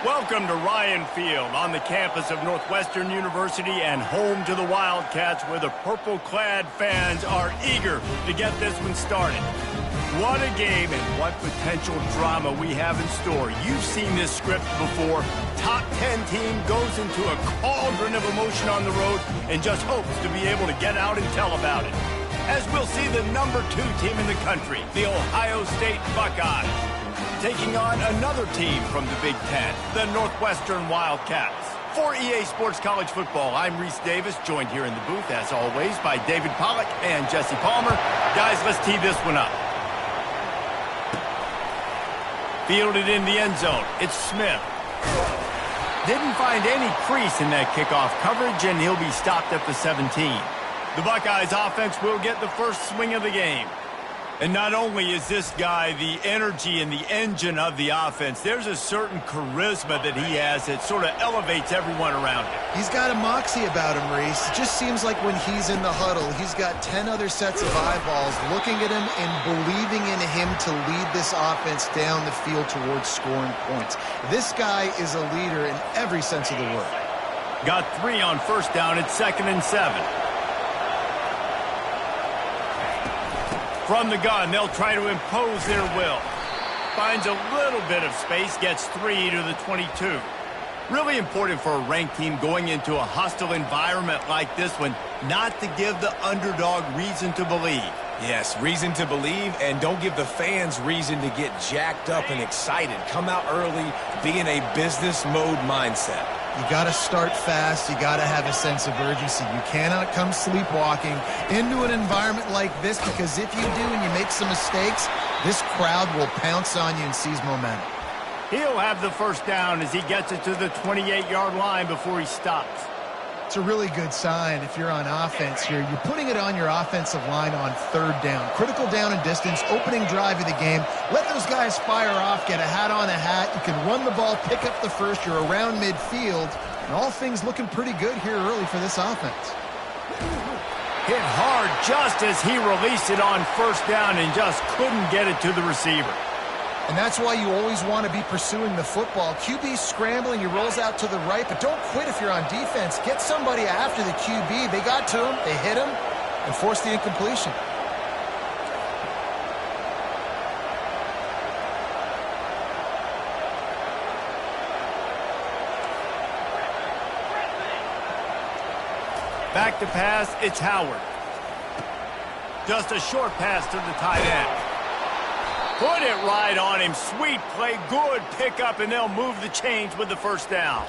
Welcome to Ryan Field on the campus of Northwestern University and home to the Wildcats, where the purple-clad fans are eager to get this one started. What a game and what potential drama we have in store. You've seen this script before. Top 10 team goes into a cauldron of emotion on the road and just hopes to be able to get out and tell about it. As we'll see the number 2 team in the country, the Ohio State Buckeyes, taking on another team from the Big Ten, the Northwestern Wildcats. For EA Sports College Football, I'm Reese Davis, joined here in the booth, as always, by David Pollack and Jesse Palmer. Guys, let's tee this one up. Fielded in the end zone, it's Smith. Didn't find any crease in that kickoff coverage, and he'll be stopped at the 17. The Buckeyes offense will get the first swing of the game. And not only is this guy the energy and the engine of the offense, there's a certain charisma that he has that sort of elevates everyone around him. He's got a moxie about him, Reese. It just seems like when he's in the huddle, he's got 10 other sets of eyeballs looking at him and believing in him to lead this offense down the field towards scoring points. This guy is a leader in every sense of the word. Got 3 on first down at 2nd and 7. From the gun, they'll try to impose their will. Finds a little bit of space, gets 3 to the 22. Really important for a ranked team going into a hostile environment like this one, not to give the underdog reason to believe. Yes, reason to believe, and don't give the fans reason to get jacked up and excited. Come out early, be in a business mode mindset. You got to start fast. You got to have a sense of urgency. You cannot come sleepwalking into an environment like this, because if you do and you make some mistakes, this crowd will pounce on you and seize momentum. He'll have the first down as he gets it to the 28-yard line before he stops. It's a really good sign if you're on offense here. You're putting it on your offensive line on 3rd down. Critical down and distance, opening drive of the game. Let those guys fire off, get a hat on a hat. You can run the ball, pick up the first. You're around midfield. And all things looking pretty good here early for this offense. Hit hard just as he released it on first down and just couldn't get it to the receiver. And that's why you always want to be pursuing the football. QB's scrambling, he rolls out to the right, but don't quit if you're on defense. Get somebody after the QB. They got to him, they hit him, and forced the incompletion. Back to pass, it's Howard. Just a short pass to the tight end. Put it right on him. Sweet play, good pickup, and they'll move the chains with the first down.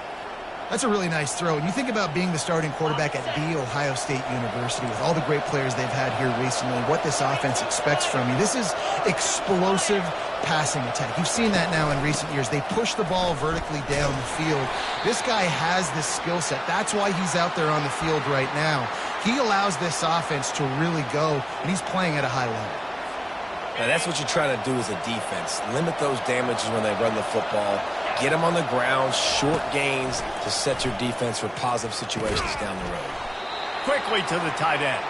That's a really nice throw. And you think about being the starting quarterback at The Ohio State University with all the great players they've had here recently, what this offense expects from you. This is explosive passing attack. You've seen that now in recent years. They push the ball vertically down the field. This guy has this skill set. That's why he's out there on the field right now. He allows this offense to really go, and he's playing at a high level. Now, that's what you're trying to do as a defense. Limit those damages when they run the football. Get them on the ground, short gains to set your defense for positive situations down the road. Quickly to the tight end.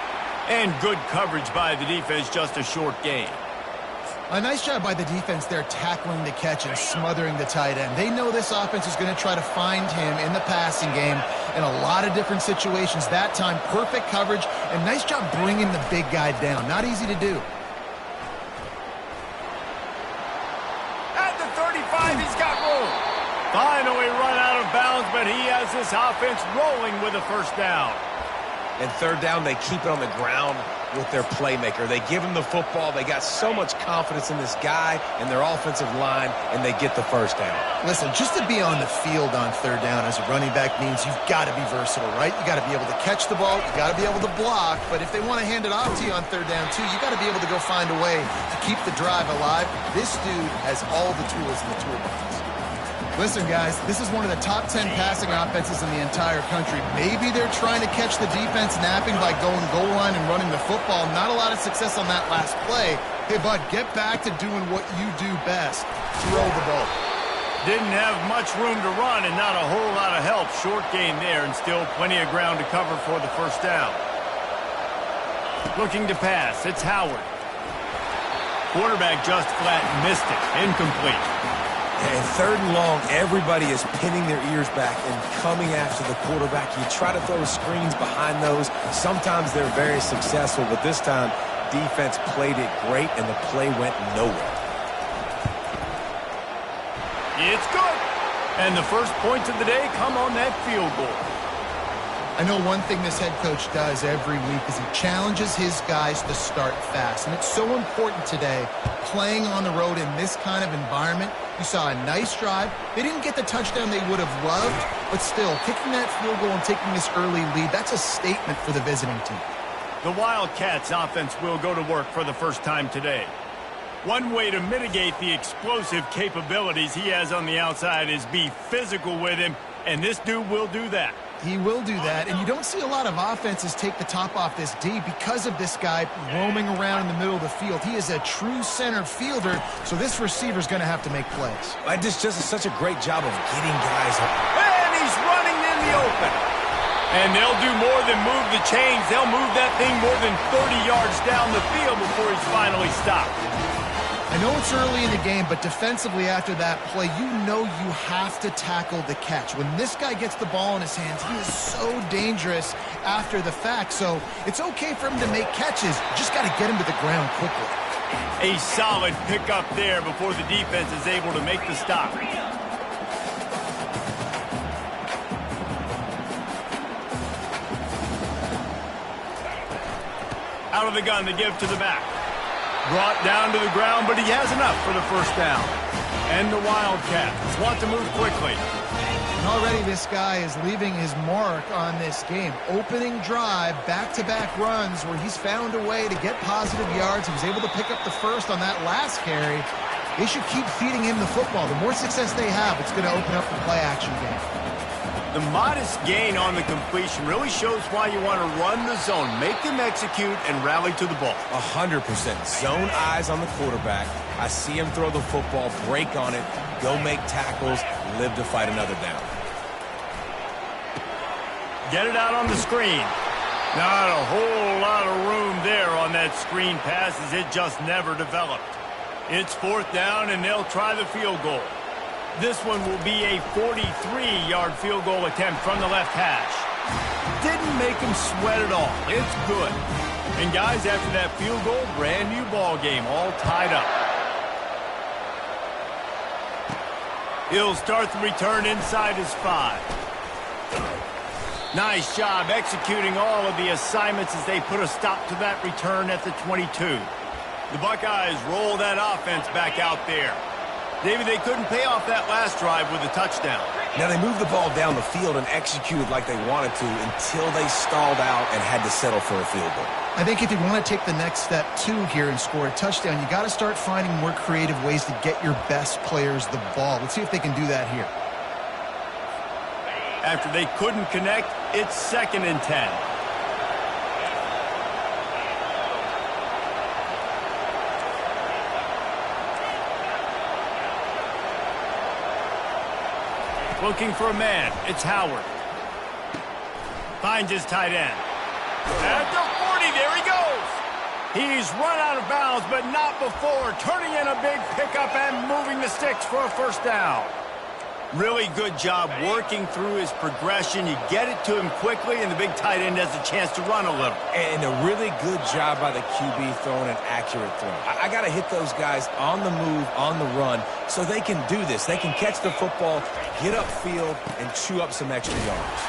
And good coverage by the defense, just a short gain. A nice job by the defense there, tackling the catch and smothering the tight end. They know this offense is going to try to find him in the passing game in a lot of different situations. That time, perfect coverage, and nice job bringing the big guy down. Not easy to do. He's got room. Finally run out of bounds, but he has this offense rolling with a first down. And 3rd down, they keep it on the ground with their playmaker. They give him the football. They got so much confidence in this guy and their offensive line, and they get the first down. Listen, just to be on the field on 3rd down as a running back means you've got to be versatile, right? You got to be able to catch the ball. You got to be able to block. But if they want to hand it off to you on 3rd down, too, you got to be able to go find a way to keep the drive alive. This dude has all the tools in the toolbox. Listen, guys, this is one of the top 10 passing offenses in the entire country. Maybe they're trying to catch the defense napping by going goal line and running the football. Not a lot of success on that last play. Hey, bud, get back to doing what you do best. Throw the ball. Didn't have much room to run and not a whole lot of help. Short gain there and still plenty of ground to cover for the first down. Looking to pass, it's Howard. Quarterback just flat missed it. Incomplete. And third and long, everybody is pinning their ears back and coming after the quarterback. You try to throw screens behind those. Sometimes they're very successful, but this time, defense played it great, and the play went nowhere. It's good. And the first points of the day come on that field goal. I know one thing this head coach does every week is he challenges his guys to start fast. And it's so important today, playing on the road in this kind of environment. You saw a nice drive. They didn't get the touchdown they would have loved, but still, kicking that field goal and taking this early lead, that's a statement for the visiting team. The Wildcats offense will go to work for the first time today. One way to mitigate the explosive capabilities he has on the outside is be physical with him, and this dude will do that. He will do that, and you don't see a lot of offenses take the top off this D because of this guy roaming around in the middle of the field. He is a true center fielder, so this receiver's going to have to make plays. This just is such a great job of getting guys. And he's running in the open. And they'll do more than move the chains. They'll move that thing more than 30 yards down the field before he's finally stopped. I know it's early in the game, but defensively after that play, you know you have to tackle the catch. When this guy gets the ball in his hands, he is so dangerous after the fact. So it's okay for him to make catches. You just got to get him to the ground quickly. A solid pickup there before the defense is able to make the stop. Out of the gun, they give to the back. Brought down to the ground, but he has enough for the first down. And the Wildcats want to move quickly. And already this guy is leaving his mark on this game. Opening drive, back-to-back runs where he's found a way to get positive yards. He was able to pick up the first on that last carry. They should keep feeding him the football. The more success they have, it's going to open up the play-action game. The modest gain on the completion really shows why you want to run the zone, make them execute, and rally to the ball. 100%. Zone eyes on the quarterback. I see him throw the football, break on it, go make tackles, live to fight another down. Get it out on the screen. Not a whole lot of room there on that screen pass as it just never developed. It's fourth down, and they'll try the field goal. This one will be a 43-yard field goal attempt from the left hash. Didn't make him sweat at all. It's good. And guys, after that field goal, brand new ball game, all tied up. He'll start the return inside his 5. Nice job executing all of the assignments as they put a stop to that return at the 22. The Buckeyes roll that offense back out there. David, they couldn't pay off that last drive with a touchdown. Now, they moved the ball down the field and executed like they wanted to until they stalled out and had to settle for a field goal. I think if you want to take the next step, too, here and score a touchdown, you got to start finding more creative ways to get your best players the ball. Let's see if they can do that here. After they couldn't connect, it's 2nd and 10. Looking for a man. It's Howard. Finds his tight end. At the 40, there he goes. He's run out of bounds, but not before. Turning in a big pickup and moving the sticks for a first down. Really good job working through his progression. You get it to him quickly, and the big tight end has a chance to run a little. And a really good job by the QB throwing an accurate throw. I got to hit those guys on the move, on the run, so they can do this. They can catch the football, get upfield, and chew up some extra yards.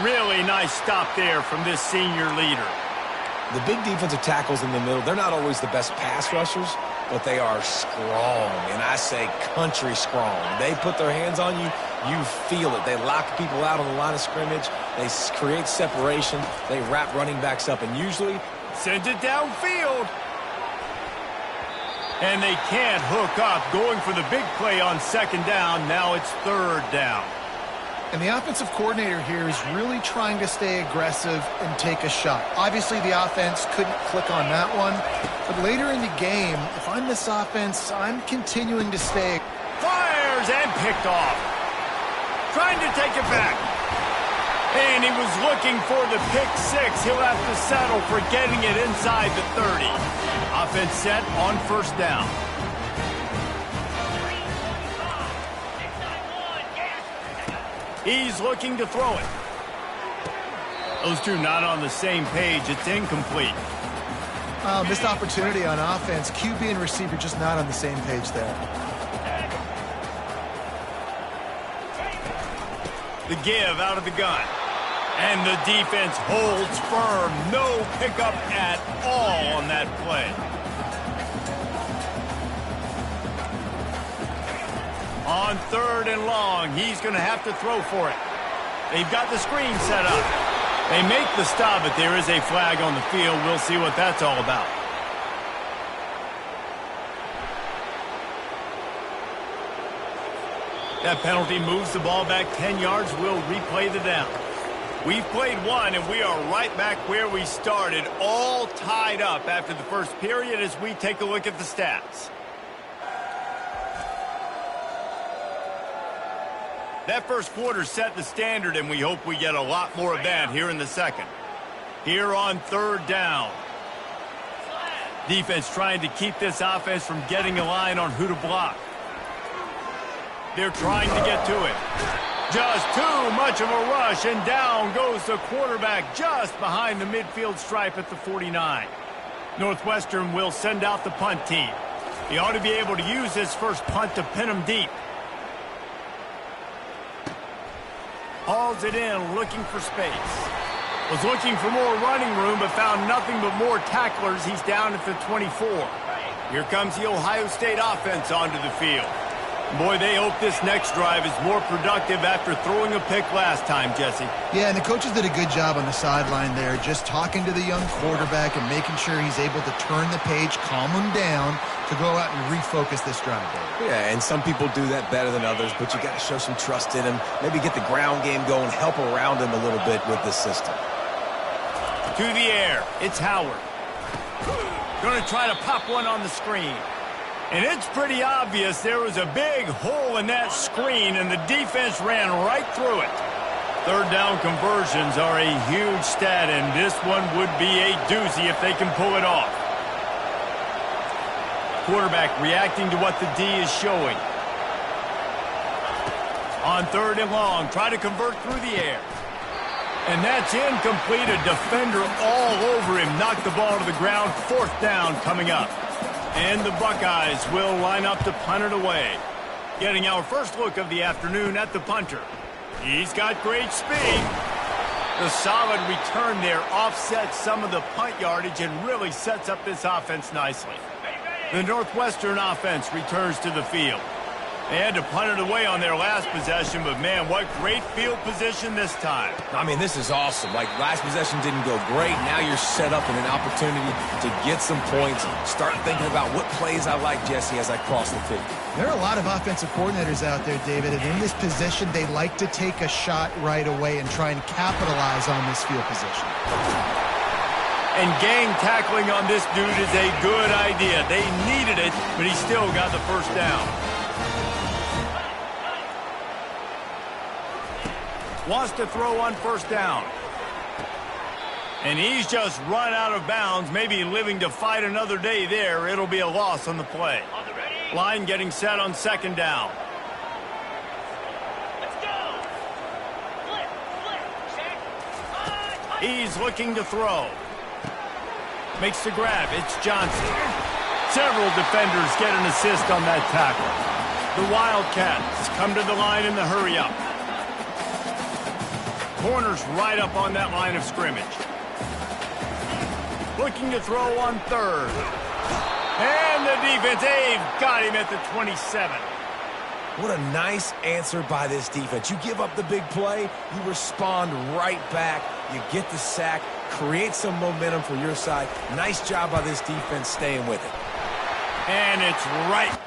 Really nice stop there from this senior leader. The big defensive tackles in the middle, they're not always the best pass rushers, but they are strong, and I say country strong. They put their hands on you, you feel it. They lock people out on the line of scrimmage. They create separation. They wrap running backs up, and usually sends it downfield. And they can't hook up, going for the big play on 2nd down. Now it's 3rd down. And the offensive coordinator here is really trying to stay aggressive and take a shot. Obviously, the offense couldn't click on that one. But later in the game, if I'm this offense, I'm continuing to stay. Fires and picked off. Trying to take it back. And he was looking for the pick 6. He'll have to settle for getting it inside the 30. Offense set on 1st down. He's looking to throw it. Those two not on the same page. It's incomplete. Missed opportunity on offense. QB and receiver just not on the same page there. The give out of the gun. And the defense holds firm. No pickup at all on that play. On 3rd and long, he's going to have to throw for it. They've got the screen set up. They make the stop, but there is a flag on the field. We'll see what that's all about. That penalty moves the ball back 10 yards. We'll replay the down. We've played one, and we are right back where we started, all tied up after the first period as we take a look at the stats. That first quarter set the standard, and we hope we get a lot more of that here in the second. Here on 3rd down. Defense trying to keep this offense from getting a line on who to block. They're trying to get to it. Just too much of a rush, and down goes the quarterback just behind the midfield stripe at the 49. Northwestern will send out the punt team. He ought to be able to use this first punt to pin him deep. Hauls it in, looking for space. Was looking for more running room, but found nothing but more tacklers. He's down at the 24. Here comes the Ohio State offense onto the field. Boy, they hope this next drive is more productive after throwing a pick last time, Jesse. Yeah, and the coaches did a good job on the sideline there, just talking to the young quarterback and making sure he's able to turn the page, calm him down, to go out and refocus this drive. Yeah, and some people do that better than others, but you got to show some trust in him, maybe get the ground game going, help around him a little bit with this system. To the air, it's Howard. Going to try to pop one on the screen. And it's pretty obvious there was a big hole in that screen, and the defense ran right through it. 3rd down conversions are a huge stat, and this one would be a doozy if they can pull it off. Quarterback reacting to what the D is showing. On 3rd and long, try to convert through the air. And that's incomplete. A defender all over him. Knocked the ball to the ground. 4th down coming up. And the Buckeyes will line up to punt it away. Getting our first look of the afternoon at the punter. He's got great speed. The solid return there offsets some of the punt yardage and really sets up this offense nicely. The Northwestern offense returns to the field. They had to punt it away on their last possession, but man, what great field position this time. I mean, this is awesome. Like, last possession didn't go great. Now you're set up in an opportunity to get some points. Start thinking about what plays I like, Jesse, as I cross the field. There are a lot of offensive coordinators out there, David, and in this position, they like to take a shot right away and try and capitalize on this field position. And gang tackling on this dude is a good idea. They needed it, but he still got the first down. Wants to throw on 1st down. And he's just run out of bounds, maybe living to fight another day there. It'll be a loss on the play. Line getting set on 2nd down. He's looking to throw. Makes the grab. It's Johnson. Several defenders get an assist on that tackle. The Wildcats come to the line in the hurry-up. Corners right up on that line of scrimmage. Looking to throw on 3rd. And the defense, they've got him at the 27. What a nice answer by this defense. You give up the big play, you respond right back, you get the sack, create some momentum for your side. Nice job by this defense staying with it. And it's right.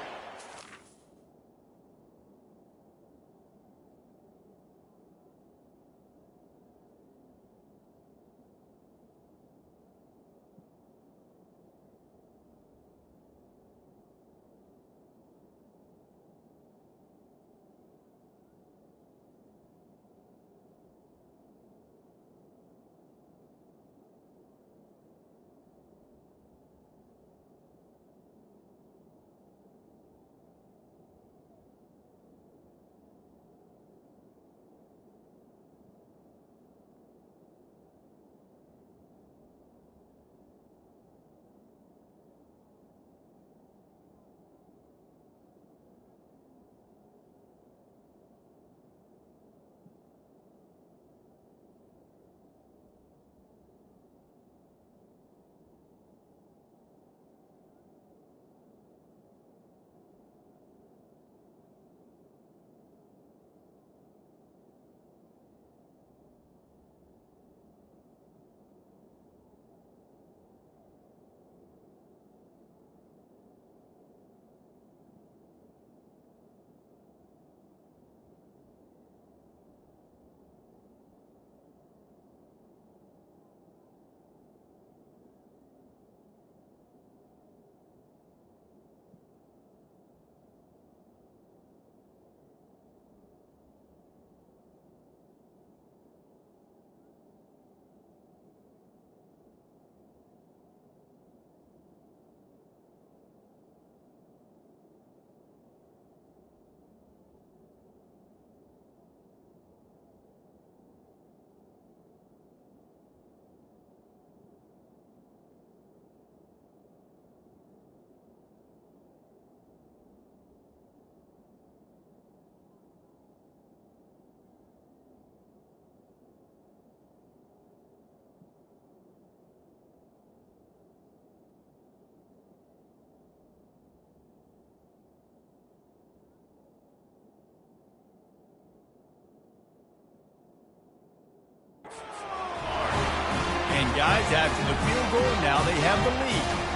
guys. After the field goal, now they have the lead.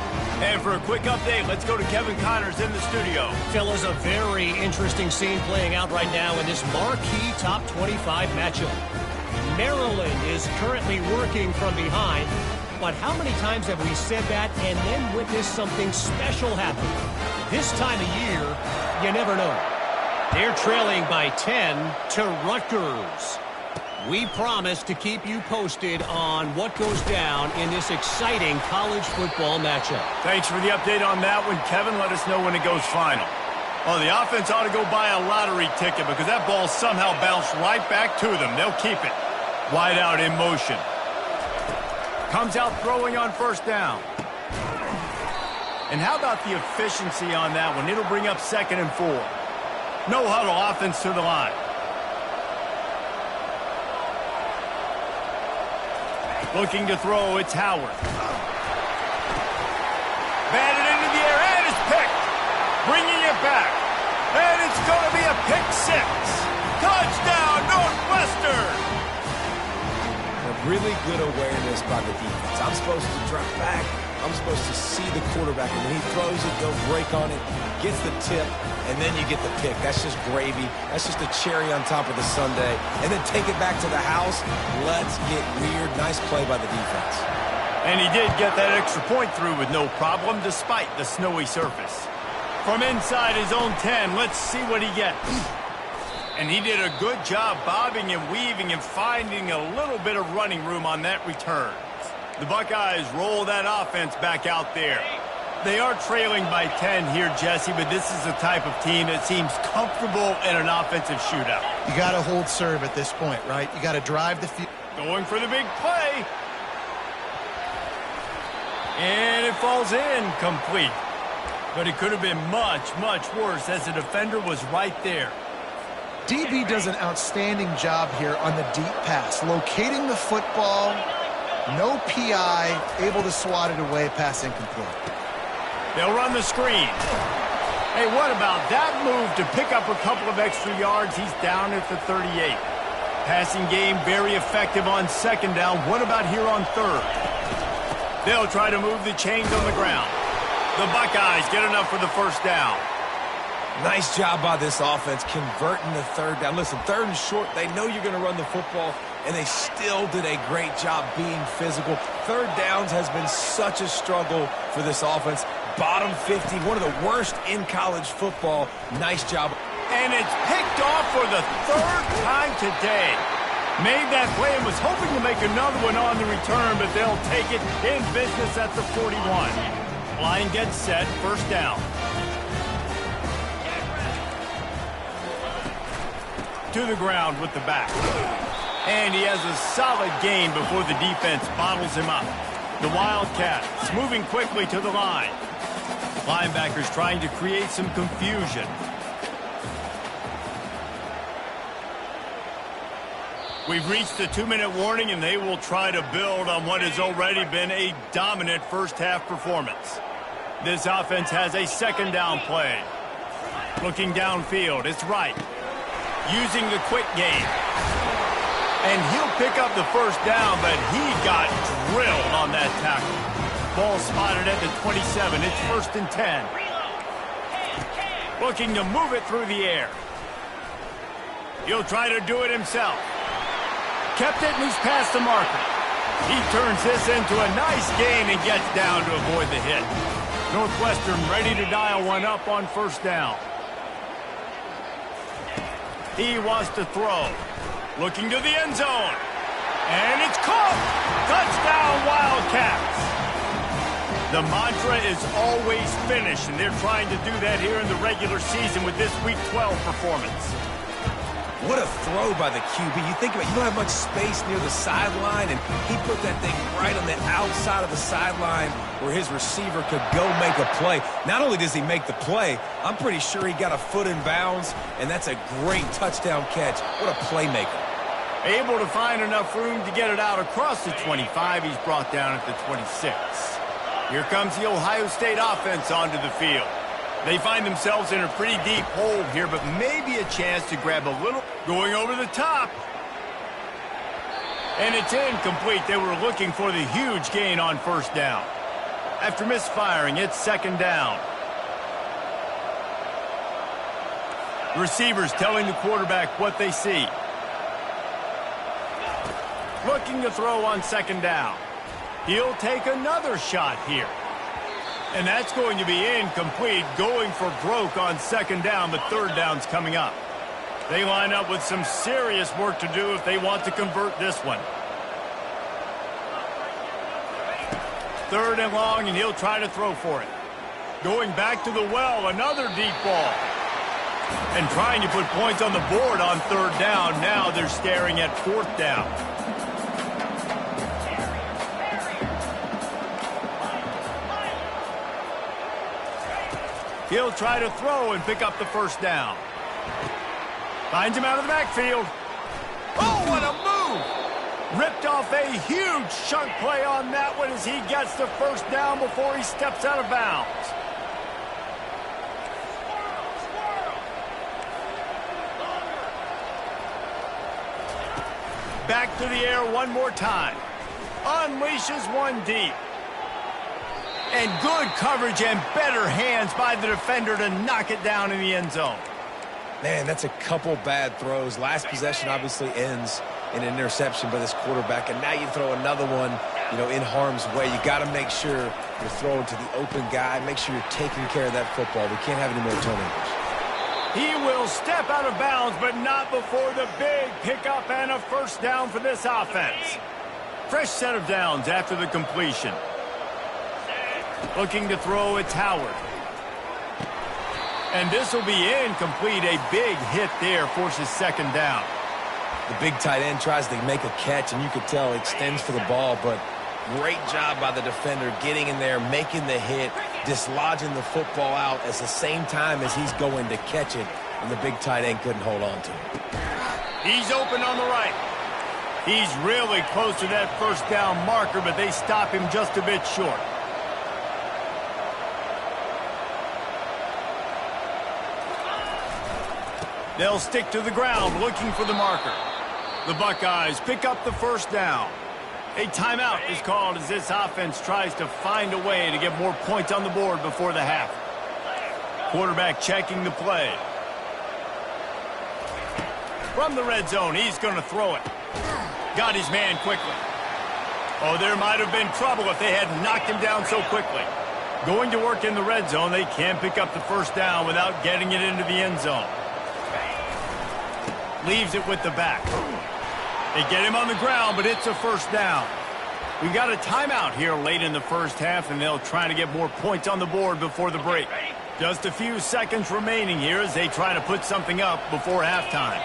And for a quick update, let's go to Kevin Connors in the studio. Fellas, a very interesting scene playing out right now in this marquee top 25 matchup. Maryland is currently working from behind, but how many times have we said that and then witnessed something special happen? This time of year, you never know. They're trailing by 10 to Rutgers. We promise to keep you posted on what goes down in this exciting college football matchup. Thanks for the update on that one, Kevin. Let us know when it goes final. Oh, the offense ought to go buy a lottery ticket because that ball somehow bounced right back to them. They'll keep it. Wide out in motion. Comes out throwing on first down. And how about the efficiency on that one? It'll bring up 2nd and 4. No huddle offense to the line. Looking to throw, it's Howard. Batted into the air, and it's picked. Bringing it back. And it's going to be a pick 6. Touchdown, Northwestern! Really good awareness by the defense. I'm supposed to drop back. I'm supposed to see the quarterback. And when he throws it, they'll break on it, gets the tip, and then you get the pick. That's just gravy. That's just a cherry on top of the sundae. And then take it back to the house. Let's get weird. Nice play by the defense. And he did get that extra point through with no problem despite the snowy surface. From inside his own 10, let's see what he gets. And he did a good job bobbing and weaving and finding a little bit of running room on that return. The Buckeyes roll that offense back out there. They are trailing by 10 here, Jesse, but this is the type of team that seems comfortable in an offensive shootout. You got to hold serve at this point, right? You got to drive the field. Going for the big play. And it falls in complete. But it could have been much, much worse as the defender was right there. DB does an outstanding job here on the deep pass, locating the football, no PI, able to swat it away, pass incomplete. They'll run the screen. Hey, what about that move to pick up a couple of extra yards? He's down at the 38. Passing game very effective on 2nd down. What about here on 3rd? They'll try to move the chains on the ground. The Buckeyes get enough for the 1st down. Nice job by this offense converting the 3rd down. Listen, 3rd and short, they know you're going to run the football, and they still did a great job being physical. 3rd downs has been such a struggle for this offense. Bottom 50, one of the worst in college football. Nice job. And it's picked off for the 3rd time today. Made that play and was hoping to make another one on the return, but they'll take it in business at the 41. Line gets set, 1st down. To the ground with the back. And he has a solid gain before the defense bottles him up. The Wildcats moving quickly to the line. Linebackers trying to create some confusion. We've reached the 2-minute warning, and they will try to build on what has already been a dominant first-half performance. This offense has a 2nd down play. Looking downfield, it's right. Using the quick game. And he'll pick up the 1st down, but he got drilled on that tackle. Ball spotted at the 27. It's 1st and 10. Looking to move it through the air. He'll try to do it himself. Kept it, and he's past the marker. He turns this into a nice gain and gets down to avoid the hit. Northwestern ready to dial one up on 1st down. He wants to throw. Looking to the end zone. And it's caught. Touchdown, Wildcats. The mantra is always finish, and they're trying to do that here in the regular season with this Week 12 performance. What a throw by the QB. You think about it, you don't have much space near the sideline, and he put that thing right on the outside of the sideline where his receiver could go make a play. Not only does he make the play, I'm pretty sure he got a foot in bounds, and that's a great touchdown catch. What a playmaker. Able to find enough room to get it out across the 25. He's brought down at the 26. Here comes the Ohio State offense onto the field. They find themselves in a pretty deep hole here, but maybe a chance to grab a little. Going over the top. And it's incomplete. They were looking for the huge gain on first down. After misfiring, it's second down. The receivers telling the quarterback what they see. Looking to throw on second down. He'll take another shot here. And that's going to be incomplete, going for broke on second down, but third down's coming up. They line up with some serious work to do if they want to convert this one. Third and long, and he'll try to throw for it. Going back to the well, another deep ball. And trying to put points on the board on third down. Now they're staring at fourth down. He'll try to throw and pick up the first down. Finds him out of the backfield. Oh, what a move! Ripped off a huge chunk play on that one as he gets the first down before he steps out of bounds. Back to the air one more time. Unleashes one deep. And good coverage and better hands by the defender to knock it down in the end zone. Man, that's a couple bad throws. Last possession obviously ends in an interception by this quarterback, and now you throw another one, in harm's way. You got to make sure you're throwing to the open guy. Make sure you're taking care of that football. We can't have any more turnovers. He will step out of bounds, but not before the big pickup and a first down for this offense. Fresh set of downs after the completion. Looking to throw, it's Howard. And this will be incomplete. A big hit there forces second down. The big tight end tries to make a catch, and you could tell extends for the ball, but great job by the defender getting in there, making the hit, dislodging the football out at the same time as he's going to catch it, and the big tight end couldn't hold on to it. He's open on the right. He's really close to that first down marker, but they stop him just a bit short. They'll stick to the ground looking for the marker. The Buckeyes pick up the first down. A timeout is called as this offense tries to find a way to get more points on the board before the half. Quarterback checking the play. From the red zone, he's going to throw it. Got his man quickly. Oh, there might have been trouble if they had knocked him down so quickly. Going to work in the red zone, they can't pick up the first down without getting it into the end zone. Leaves it with the back. They get him on the ground, but it's a first down. We've got a timeout here late in the first half, and they'll try to get more points on the board before the break. Just a few seconds remaining here as they try to put something up before halftime.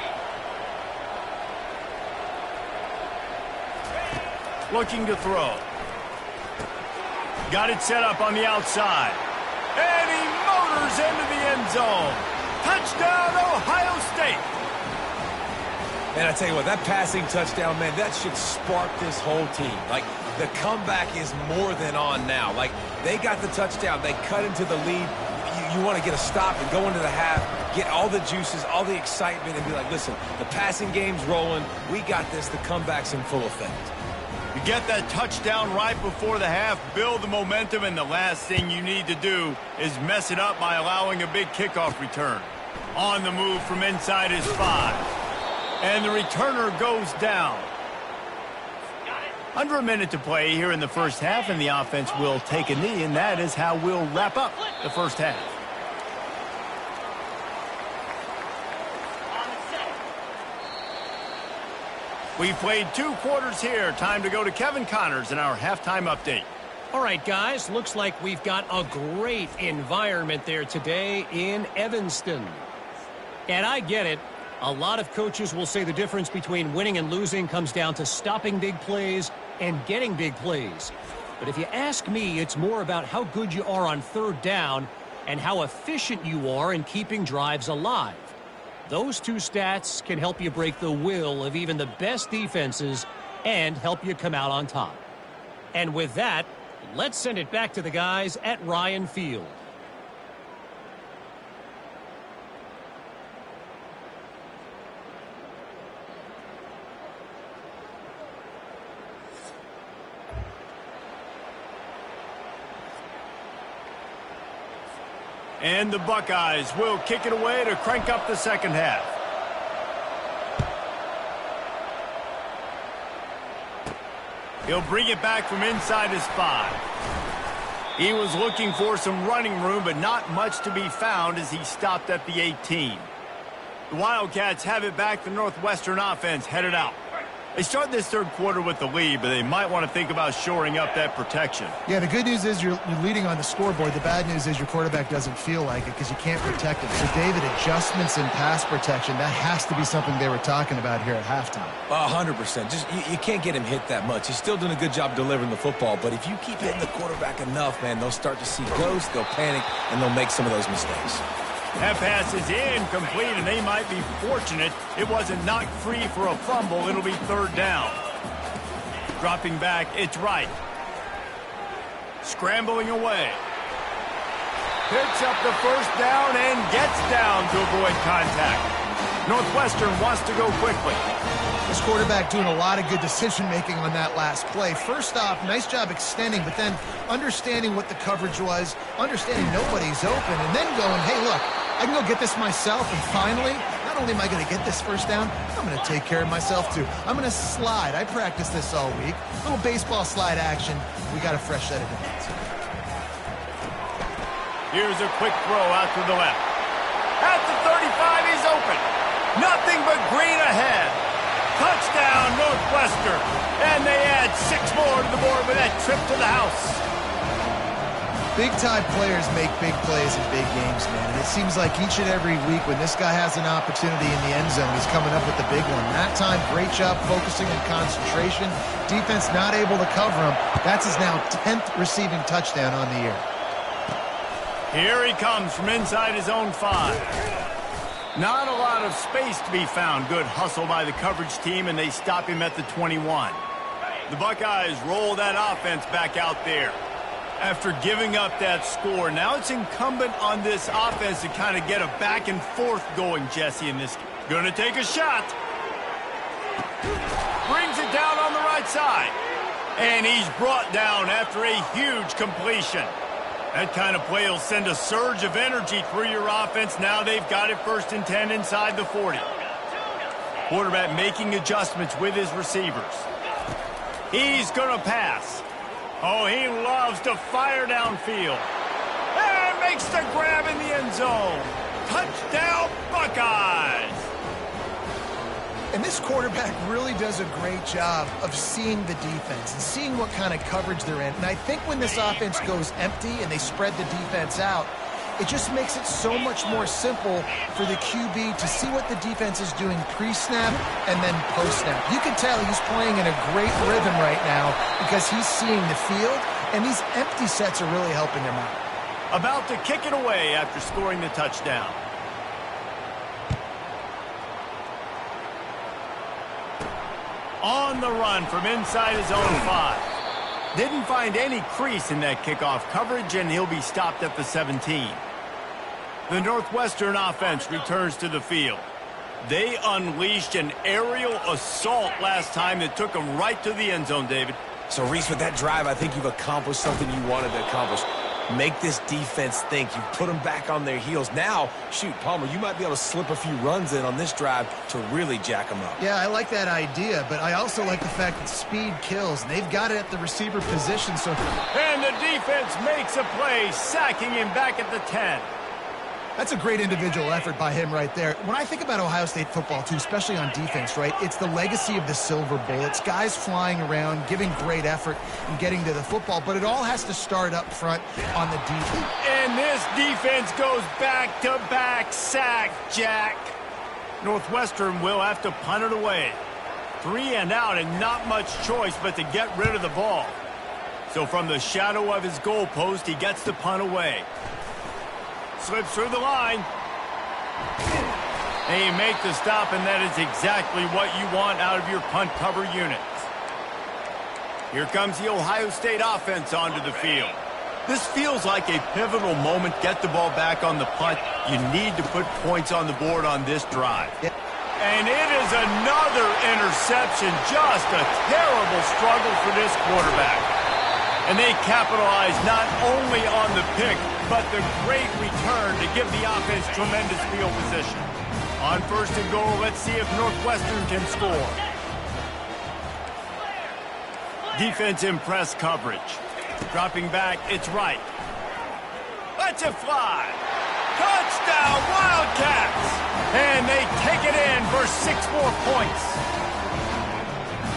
Looking to throw. Got it set up on the outside. And he motors into the end zone. Touchdown, Ohio State. And I tell you what, that passing touchdown, man, that should spark this whole team. Like, the comeback is more than on now. Like, they got the touchdown. They cut into the lead. You want to get a stop and go into the half, get all the juices, all the excitement, and be like, listen, the passing game's rolling. We got this. The comeback's in full effect. You get that touchdown right before the half, build the momentum, and the last thing you need to do is mess it up by allowing a big kickoff return. On the move from inside his 5. And the returner goes down. Under a minute to play here in the first half, and the offense will take a knee, and that is how we'll wrap up the first half. We've played 2 quarters here. Time to go to Kevin Connors in our halftime update. All right, guys, looks like we've got a great environment there today in Evanston. And I get it. A lot of coaches will say the difference between winning and losing comes down to stopping big plays and getting big plays. But if you ask me, it's more about how good you are on third down and how efficient you are in keeping drives alive. Those 2 stats can help you break the will of even the best defenses and help you come out on top. And with that, let's send it back to the guys at Ryan Field. And the Buckeyes will kick it away to crank up the second half. He'll bring it back from inside his 5. He was looking for some running room, but not much to be found as he stopped at the 18. The Wildcats have it back. The Northwestern offense headed out. They start this third quarter with the lead, but they might want to think about shoring up that protection. Yeah, the good news is you're leading on the scoreboard. The bad news is your quarterback doesn't feel like it because you can't protect him. So, David, adjustments in pass protection, that has to be something they were talking about here at halftime. 100%. Just you can't get him hit that much. He's still doing a good job delivering the football, but if you keep hitting the quarterback enough, man, they'll start to see ghosts, they'll panic, and they'll make some of those mistakes. That pass is incomplete, and they might be fortunate it wasn't knocked free for a fumble. It'll be third down. Dropping back, it's right. Scrambling away. Picks up the first down and gets down to avoid contact. Northwestern wants to go quickly. This quarterback doing a lot of good decision-making on that last play. First off, nice job extending, but then understanding what the coverage was, understanding nobody's open, and then going, hey, look, I can go get this myself, and finally, not only am I going to get this first down, I'm going to take care of myself, too. I'm going to slide. I practiced this all week. Little baseball slide action. We got a fresh set of defense. Here's a quick throw out to the left. At the 35, he's open. Nothing but green ahead. Touchdown, Northwestern. And they add 6 more to the board with that trip to the house. Big-time players make big plays in big games, man. And it seems like each and every week when this guy has an opportunity in the end zone, he's coming up with the big one. That time, great job focusing on concentration. Defense not able to cover him. That's his now 10th receiving touchdown on the year. Here he comes from inside his own 5. Not a lot of space to be found. Good hustle by the coverage team, and they stop him at the 21. The Buckeyes roll that offense back out there. After giving up that score, now it's incumbent on this offense to kind of get a back and forth going, Jesse, in this. Gonna take a shot. Brings it down on the right side. And he's brought down after a huge completion. That kind of play will send a surge of energy through your offense. Now they've got it 1st and 10 inside the 40. Quarterback making adjustments with his receivers. He's gonna pass. Oh, he loves to fire downfield. And makes the grab in the end zone. Touchdown, Buckeyes! And this quarterback really does a great job of seeing the defense and seeing what kind of coverage they're in. And I think when this offense goes empty and they spread the defense out, it just makes it so much more simple for the QB to see what the defense is doing pre-snap and then post-snap. You can tell he's playing in a great rhythm right now because he's seeing the field, and these empty sets are really helping him out. About to kick it away after scoring the touchdown. On the run from inside his own 5. Didn't find any crease in that kickoff coverage, and he'll be stopped at the 17. The Northwestern offense returns to the field. They unleashed an aerial assault last time that took them right to the end zone, David. So, Reese, with that drive, I think you've accomplished something you wanted to accomplish. Make this defense think. You put them back on their heels. Now, shoot, Palmer, you might be able to slip a few runs in on this drive to really jack them up. Yeah, I like that idea, but I also like the fact that speed kills. And they've got it at the receiver position. And the defense makes a play, sacking him back at the 10. That's a great individual effort by him right there. When I think about Ohio State football, too, especially on defense, right, it's the legacy of the silver bullets, guys flying around, giving great effort and getting to the football, but it all has to start up front on the defense. And this defense goes back-to-back sack, Jack. Northwestern will have to punt it away. 3 and out and not much choice but to get rid of the ball. So from the shadow of his goalpost, he gets the punt away. Slips through the line. And you make the stop, and that is exactly what you want out of your punt cover units. Here comes the Ohio State offense onto the field. This feels like a pivotal moment. Get the ball back on the punt. You need to put points on the board on this drive. And it is another interception. Just a terrible struggle for this quarterback. And they capitalize not only on the pick, but the great return to give the offense tremendous field position. On first and goal, let's see if Northwestern can score. Defense in press coverage. Dropping back, it's right. Lets it fly. Touchdown, Wildcats! And they take it in for 6 more points.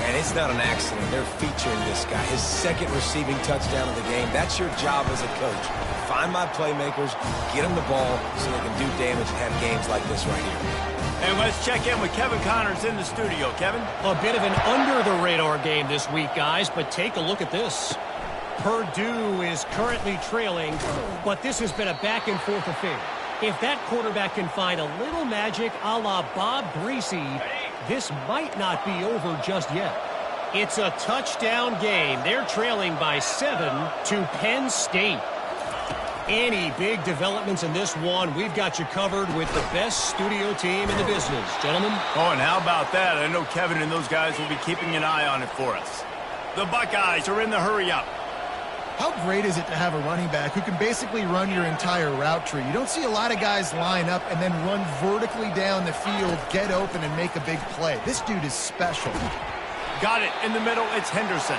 And it's not an accident. They're featuring this guy. His second receiving touchdown of the game. That's your job as a coach. Find my playmakers, get them the ball so they can do damage and have games like this right here. And let's check in with Kevin Connors in the studio. Kevin? A bit of an under-the-radar game this week, guys, but take a look at this. Purdue is currently trailing, but this has been a back-and-forth affair. If that quarterback can find a little magic a la Bob Greasy, this might not be over just yet. It's a touchdown game. They're trailing by 7 to Penn State. Any big developments in this one, we've got you covered with the best studio team in the business. Gentlemen? Oh, and how about that? I know Kevin and those guys will be keeping an eye on it for us. The Buckeyes are in the hurry-up. How great is it to have a running back who can basically run your entire route tree? You don't see a lot of guys line up and then run vertically down the field, get open, and make a big play. This dude is special. Got it in the middle. It's Henderson.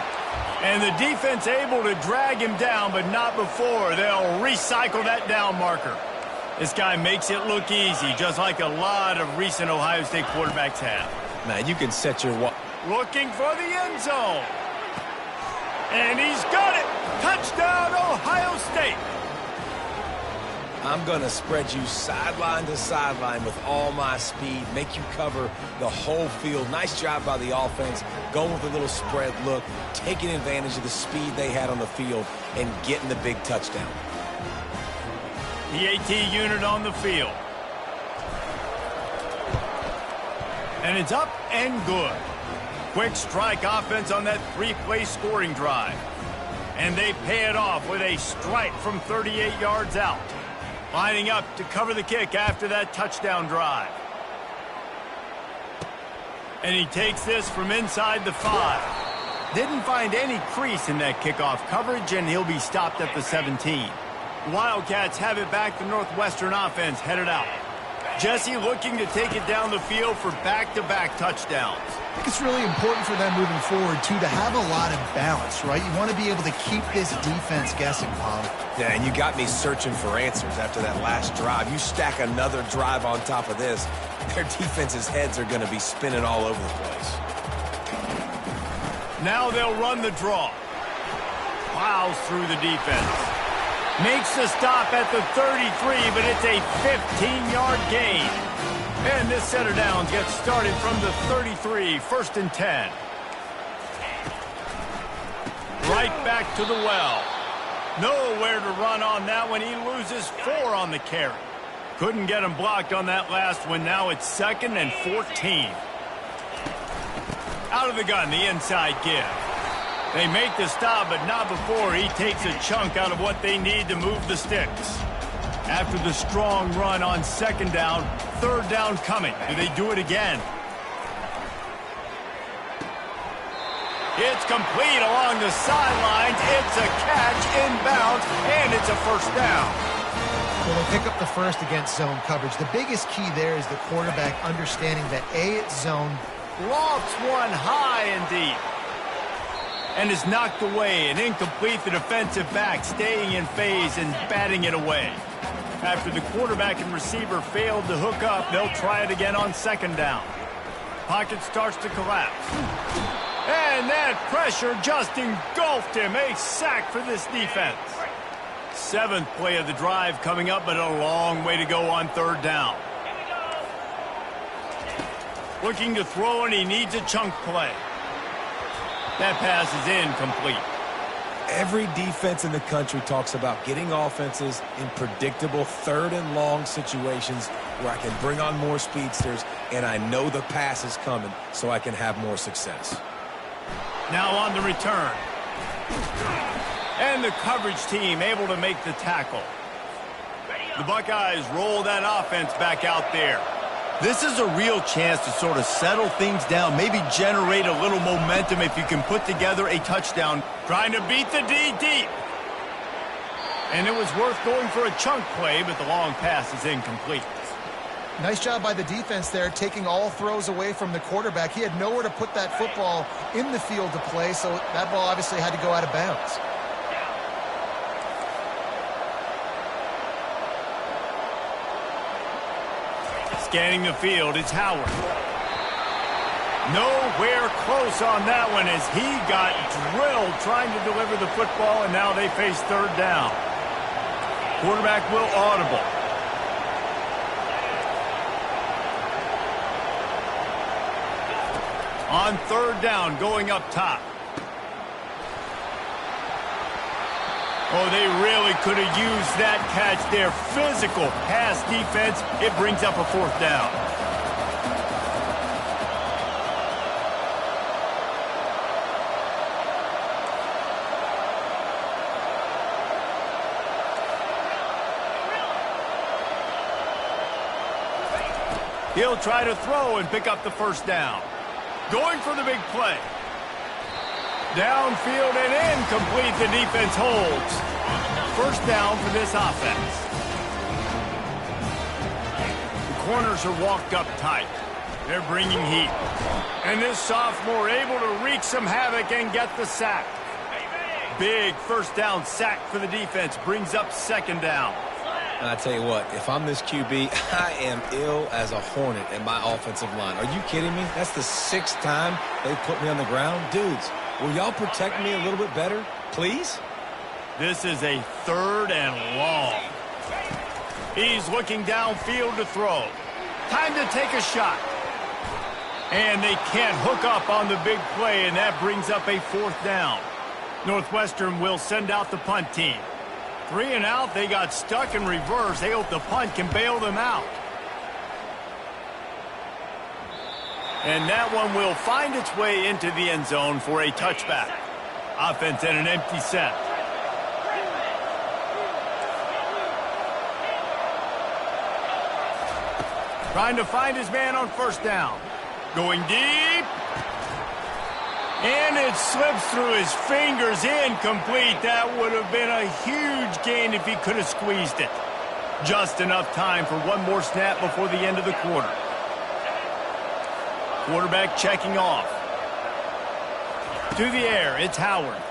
And the defense able to drag him down, but not before. They'll recycle that down marker. This guy makes it look easy, just like a lot of recent Ohio State quarterbacks have. Man, you can set your... Looking for the end zone. And he's got it. Touchdown, Ohio State. I'm going to spread you sideline to sideline with all my speed, make you cover the whole field. Nice job by the offense, going with a little spread look, taking advantage of the speed they had on the field, and getting the big touchdown. The AT unit on the field. And it's up and good. Quick strike offense on that 3-play scoring drive. And they pay it off with a strike from 38 yards out. Lining up to cover the kick after that touchdown drive. And he takes this from inside the 5. Didn't find any crease in that kickoff coverage, and he'll be stopped at the 17. Wildcats have it back. The Northwestern offense headed out. Jesse looking to take it down the field for back-to-back touchdowns. I think it's really important for them moving forward, too, to have a lot of balance, right? You want to be able to keep this defense guessing, Paul. Yeah, and you got me searching for answers after that last drive. You stack another drive on top of this, their defense's heads are going to be spinning all over the place. Now they'll run the draw. Plows through the defense. Makes the stop at the 33, but it's a 15-yard gain. And this set of downs gets started from the 33, 1st and 10. Right back to the well. Nowhere to run on that one. He loses 4 on the carry. Couldn't get him blocked on that last one. Now it's 2nd and 14. Out of the gun, the inside give. They make the stop, but not before he takes a chunk out of what they need to move the sticks. After the strong run on 2nd down, 3rd down coming. Do they do it again? It's complete along the sidelines. It's a catch inbounds, and it's a 1st down. Well, they pick up the first against zone coverage. The biggest key there is the quarterback understanding that it's zone. Lofts one high and deep. And is knocked away and incomplete. The defensive back staying in phase and batting it away. After the quarterback and receiver failed to hook up, they'll try it again on 2nd down. Pocket starts to collapse. And that pressure just engulfed him. A sack for this defense. 7th play of the drive coming up, but a long way to go on 3rd down. Looking to throw, and he needs a chunk play. That pass is incomplete. Every defense in the country talks about getting offenses in predictable 3rd and long situations where I can bring on more speedsters and I know the pass is coming so I can have more success. Now on the return. And the coverage team able to make the tackle. The Buckeyes roll that offense back out there. This is a real chance to sort of settle things down, maybe generate a little momentum if you can put together a touchdown. Trying to beat the D deep. And it was worth going for a chunk play, but the long pass is incomplete. Nice job by the defense there, taking all throws away from the quarterback. He had nowhere to put that football in the field to play, so that ball obviously had to go out of bounds. Scanning the field, it's Howard. Nowhere close on that one as he got drilled trying to deliver the football, and now they face third down. Quarterback will audible. On third down, going up top. Oh, they really could have used that catch there. Physical pass defense. It brings up a fourth down. He'll try to throw and pick up the first down. Going for the big play. Downfield and incomplete. The defense holds. First down for this offense. The corners are walked up tight. They're bringing heat. And this sophomore able to wreak some havoc and get the sack. Big first down sack for the defense. Brings up second down. And I tell you what, if I'm this QB, I am ill as a hornet in my offensive line. Are you kidding me? That's the 6th time they put me on the ground. Dudes, will y'all protect me a little bit better, please? This is a third and long. He's looking downfield to throw. Time to take a shot. And they can't hook up on the big play, and that brings up a fourth down. Northwestern will send out the punt team. 3 and out, they got stuck in reverse. They hope the punt can bail them out. And that one will find its way into the end zone for a touchback. Offense at an empty set. Trying to find his man on first down. Going deep. And it slips through his fingers, incomplete. That would have been a huge gain if he could have squeezed it. Just enough time for one more snap before the end of the quarter. Quarterback checking off. To the air, it's Howard.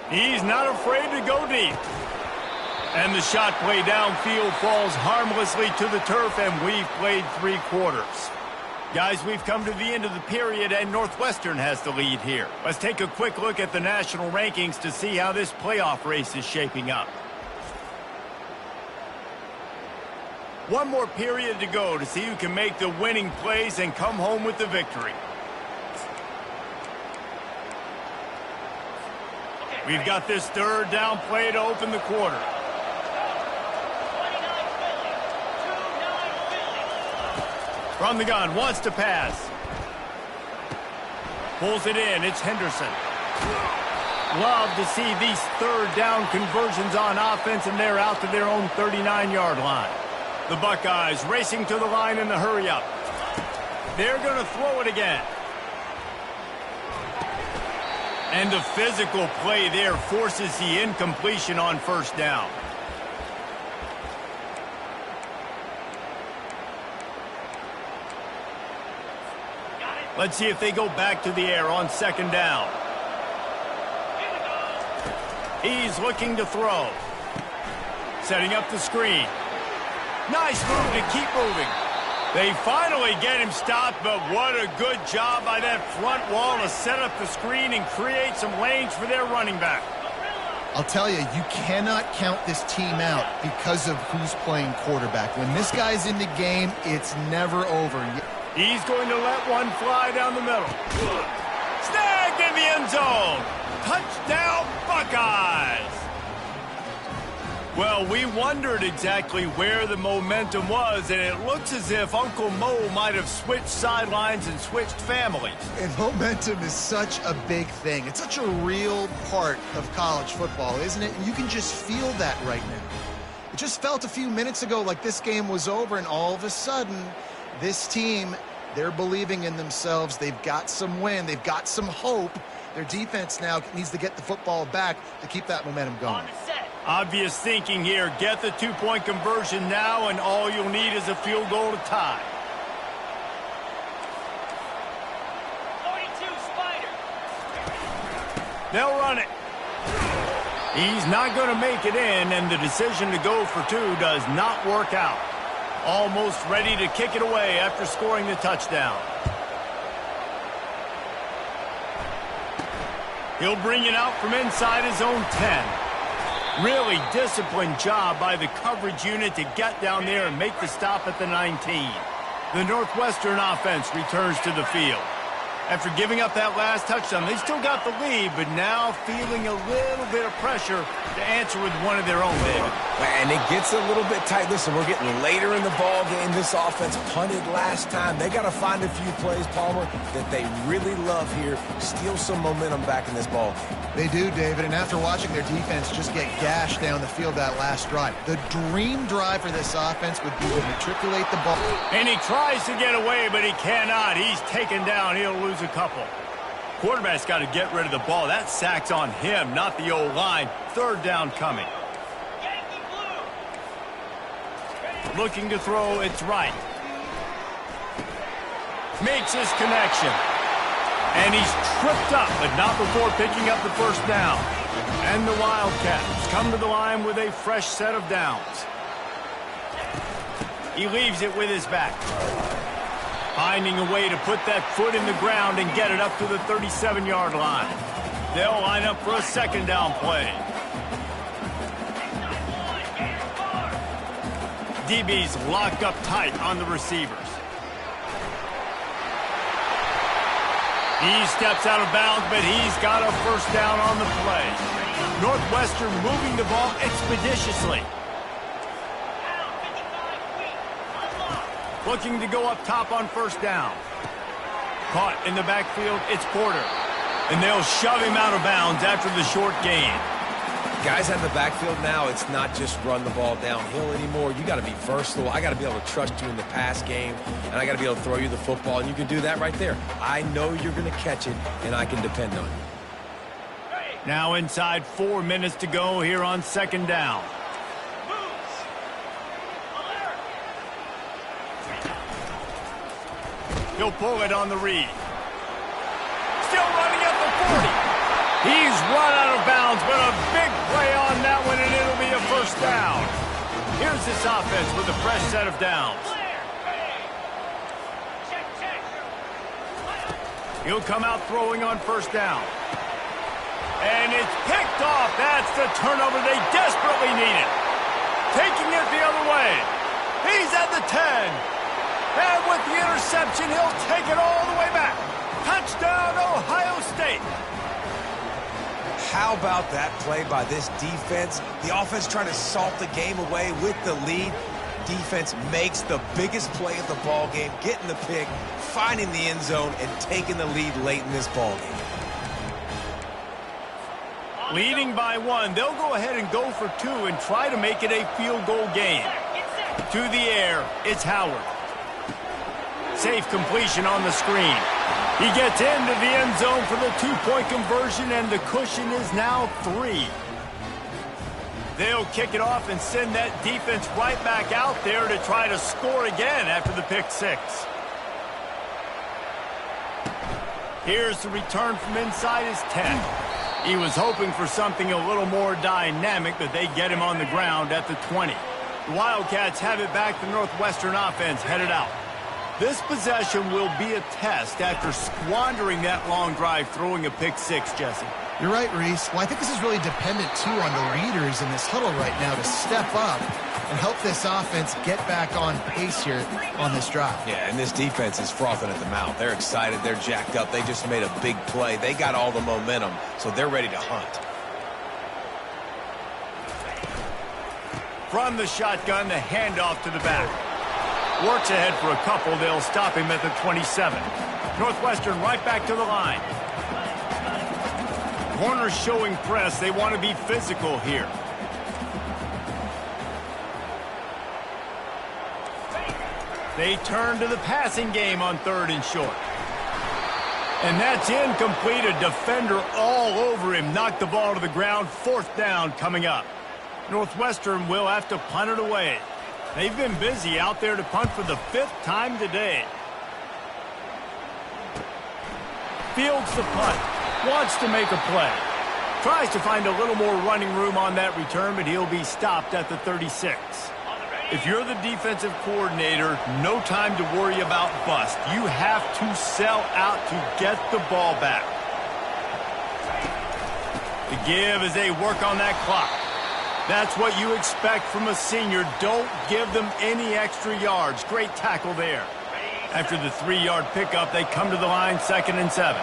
He's not afraid to go deep. And the shot play downfield falls harmlessly to the turf, and we've played 3 quarters. Guys, we've come to the end of the period, and Northwestern has the lead here. Let's take a quick look at the national rankings to see how this playoff race is shaping up. One more period to go to see who can make the winning plays and come home with the victory. We've got this third down play to open the quarter. From the gun, wants to pass. Pulls it in, it's Henderson. Love to see these third down conversions on offense, and they're out to their own 39-yard line. The Buckeyes racing to the line in the hurry-up. They're going to throw it again. And the physical play there forces the incompletion on first down. Let's see if they go back to the air on second down. He's looking to throw. Setting up the screen. Nice move to keep moving. They finally get him stopped, but what a good job by that front wall to set up the screen and create some lanes for their running back. I'll tell you, you cannot count this team out because of who's playing quarterback. When this guy's in the game, it's never over. He's going to let one fly down the middle. Snagged in the end zone. Touchdown, Buckeyes. Well, we wondered exactly where the momentum was, and it looks as if Uncle Mo might have switched sidelines and switched families. And momentum is such a big thing. It's such a real part of college football, isn't it? And you can just feel that right now. just felt a few minutes ago like this game was over, and all of a sudden, this team, they're believing in themselves. They've got some wind. They've got some hope. Their defense now needs to get the football back to keep that momentum going. Obvious thinking here. Get the two-point conversion now, and all you'll need is a field goal to tie. 42 Spider. They'll run it. He's not going to make it in, and the decision to go for two does not work out. Almost ready to kick it away after scoring the touchdown. He'll bring it out from inside his own 10. Really disciplined job by the coverage unit to get down there and make the stop at the 19. The Northwestern offense returns to the field. After giving up that last touchdown, they still got the lead, but now feeling a little bit of pressure to answer with one of their own, David. And it gets a little bit tight. Listen, we're getting later in the ball game. This offense punted last time. They got to find a few plays, Palmer, that they really love here. Steal some momentum back in this ball game. They do, David, and after watching their defense just get gashed down the field that last drive, the dream drive for this offense would be to matriculate the ball. And he tries to get away, but he cannot. He's taken down. He'll lose a couple. Quarterback's got to get rid of the ball. That sack's on him, not the O-line. Third down coming. Yankee blue. Looking to throw, it's right. Makes his connection. And he's tripped up, but not before picking up the first down. And the Wildcats come to the line with a fresh set of downs. He leaves it with his back. Finding a way to put that foot in the ground and get it up to the 37-yard line. They'll line up for a second down play. DB's locked up tight on the receivers. He steps out of bounds, but he's got a first down on the play. Northwestern moving the ball expeditiously. Looking to go up top on first down. Caught in the backfield, it's Porter. And they'll shove him out of bounds after the short gain. Guys out of the backfield now, it's not just run the ball downhill anymore. You got to be versatile. I got to be able to trust you in the pass game, and I got to be able to throw you the football, and you can do that right there. I know you're going to catch it, and I can depend on you. Now inside 4 minutes to go here on second down. He'll pull it on the read. Still running at the 40. He's run out of bounds, but a big play on that one, and it'll be a first down. Here's this offense with a fresh set of downs. He'll come out throwing on first down. And it's picked off. That's the turnover they desperately needed. Taking it the other way. He's at the 10. And with the interception, he'll take it all the way back. Touchdown, Ohio State. How about that play by this defense? The offense trying to salt the game away with the lead. Defense makes the biggest play of the ball game, getting the pick, finding the end zone, and taking the lead late in this ball game. Leading by 1, they'll go ahead and go for 2 and try to make it a field goal game. To the air, it's Howard. Safe completion on the screen. He gets into the end zone for the 2-point conversion, and the cushion is now 3. They'll kick it off and send that defense right back out there to try to score again after the pick 6. Here's the return from inside his 10. He was hoping for something a little more dynamic, but they get him on the ground at the 20. The Wildcats have it back. The Northwestern offense headed out. This possession will be a test after squandering that long drive, throwing a pick 6, Jesse. You're right, Reese. Well, I think this is really dependent, too, on the leaders in this huddle right now to step up and help this offense get back on pace here on this drive. Yeah, and this defense is frothing at the mouth. They're excited. They're jacked up. They just made a big play. They got all the momentum, so they're ready to hunt. From the shotgun, the handoff to the back. Works ahead for a couple. They'll stop him at the 27. Northwestern right back to the line. Corners showing press. They want to be physical here. They turn to the passing game on 3rd and short. And that's incomplete. A defender all over him. Knocked the ball to the ground. 4th down coming up. Northwestern will have to punt it away. They've been busy out there to punt for the 5th time today. Fields the punt. Wants to make a play. Tries to find a little more running room on that return, but he'll be stopped at the 36. If you're the defensive coordinator, no time to worry about bust. You have to sell out to get the ball back. The give as they work on that clock. That's what you expect from a senior. Don't give them any extra yards. Great tackle there. After the 3-yard pickup, they come to the line 2nd and 7.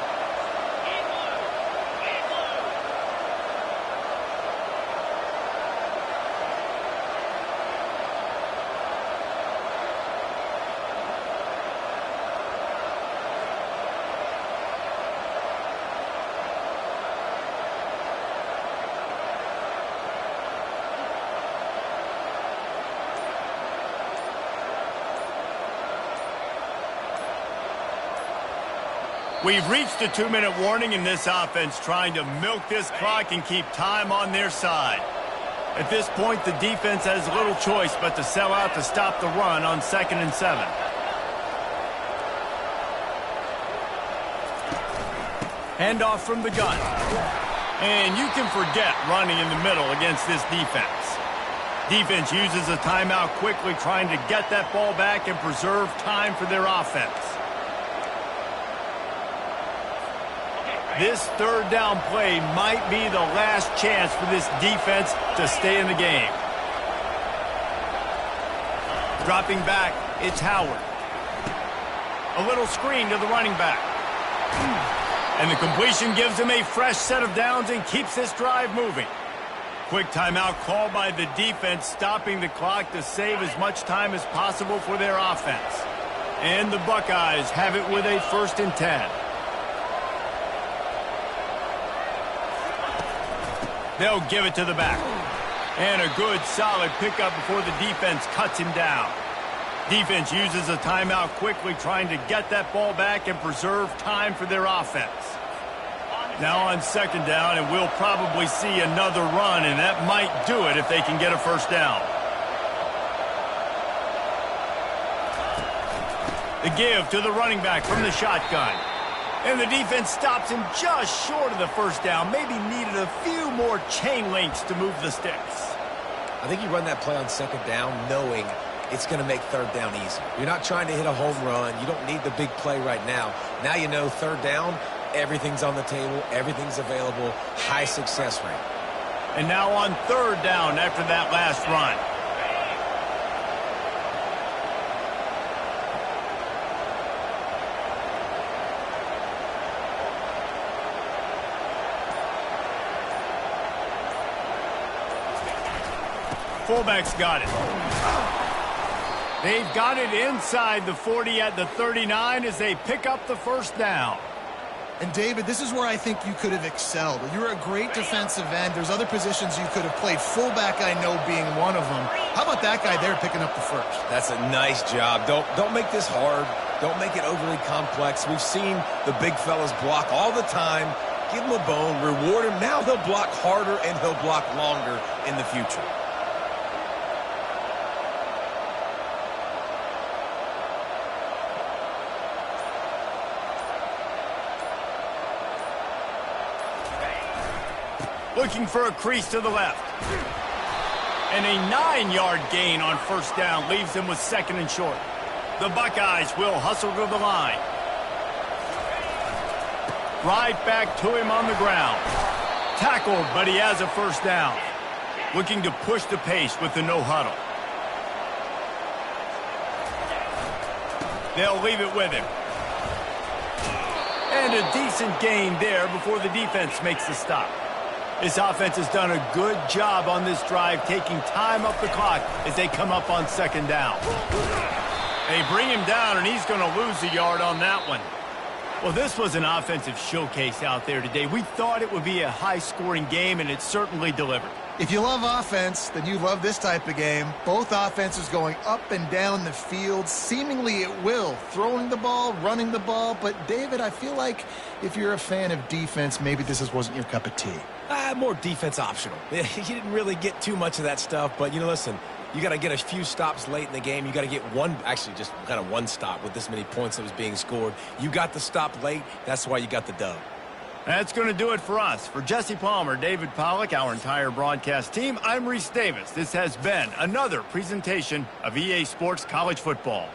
We've reached a 2-minute warning in this offense, trying to milk this clock and keep time on their side. At this point, the defense has little choice but to sell out to stop the run on 2nd and 7. Handoff from the gun. And you can forget running in the middle against this defense. Defense uses a timeout quickly, trying to get that ball back and preserve time for their offense. This 3rd down play might be the last chance for this defense to stay in the game. Dropping back, it's Howard. A little screen to the running back. And the completion gives him a fresh set of downs and keeps this drive moving. Quick timeout called by the defense, stopping the clock to save as much time as possible for their offense. And the Buckeyes have it with a 1st and 10. They'll give it to the back. And a good, solid pickup before the defense cuts him down. Defense uses a timeout quickly, trying to get that ball back and preserve time for their offense. Now on 2nd down, and we'll probably see another run, and that might do it if they can get a 1st down. The give to the running back from the shotgun. And the defense stops him just short of the 1st down. Maybe needed a few more chain links to move the sticks. I think you run that play on 2nd down knowing it's going to make 3rd down easy. You're not trying to hit a home run. You don't need the big play right now. Now you know 3rd down, everything's on the table, everything's available, high success rate. And now on 3rd down after that last run. Fullback's got it. They've got it inside the 40 at the 39 as they pick up the 1st down. And, David, this is where I think you could have excelled. You're a great defensive end. There's other positions you could have played. Fullback, I know, being one of them. How about that guy there picking up the 1st? That's a nice job. Don't make this hard. Don't make it overly complex. We've seen the big fellas block all the time. Give him a bone, reward him. Now he'll block harder and he'll block longer in the future. Looking for a crease to the left. And a 9-yard gain on 1st down leaves them with 2nd and short. The Buckeyes will hustle to the line. Right back to him on the ground. Tackled, but he has a 1st down. Looking to push the pace with the no huddle. They'll leave it with him. And a decent gain there before the defense makes the stop. This offense has done a good job on this drive, taking time up the clock as they come up on 2nd down. They bring him down, and he's going to lose a yard on that one. Well, this was an offensive showcase out there today. We thought it would be a high-scoring game, and it certainly delivered. If you love offense, then you love this type of game. Both offenses going up and down the field, seemingly at will, throwing the ball, running the ball. But, David, I feel like if you're a fan of defense, maybe this wasn't your cup of tea. More defense optional. You didn't really get too much of that stuff, but, listen, you got to get a few stops late in the game. You got to get just kind of one stop with this many points that was being scored. You got the stop late. That's why you got the dub. That's going to do it for us. For Jesse Palmer, David Pollack, our entire broadcast team, I'm Reese Davis. This has been another presentation of EA Sports College Football.